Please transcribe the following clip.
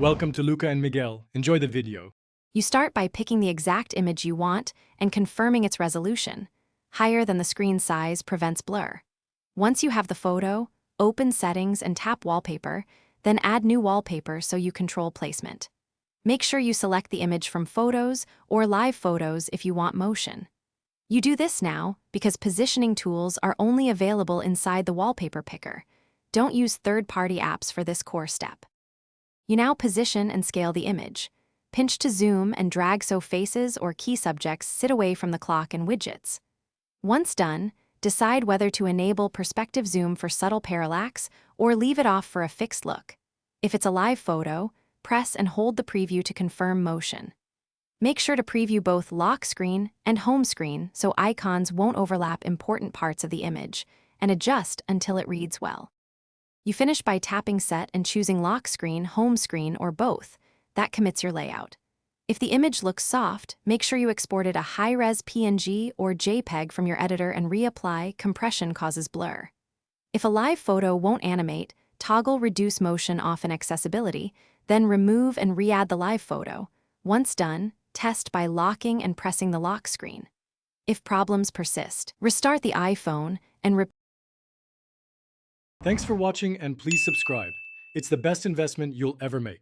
Welcome to Luca and Miguel. Enjoy the video. You start by picking the exact image you want and confirming its resolution. Higher than the screen size prevents blur. Once you have the photo, open Settings and tap Wallpaper, then add new wallpaper so you control placement. Make sure you select the image from Photos or Live Photos if you want motion. You do this now because positioning tools are only available inside the wallpaper picker. Don't use third-party apps for this core step. You now position and scale the image. Pinch to zoom and drag so faces or key subjects sit away from the clock and widgets. Once done, decide whether to enable perspective zoom for subtle parallax or leave it off for a fixed look. If it's a live photo, press and hold the preview to confirm motion. Make sure to preview both lock screen and home screen so icons won't overlap important parts of the image, and adjust until it reads well. You finish by tapping Set and choosing lock screen, home screen, or both. That commits your layout. If the image looks soft, make sure you exported a high-res PNG or JPEG from your editor and reapply. Compression causes blur. If a live photo won't animate, toggle Reduce Motion off in Accessibility, then remove and re-add the live photo. Once done, test by locking and pressing the lock screen. If problems persist, restart the iPhone and Thanks for watching and please subscribe. It's the best investment you'll ever make.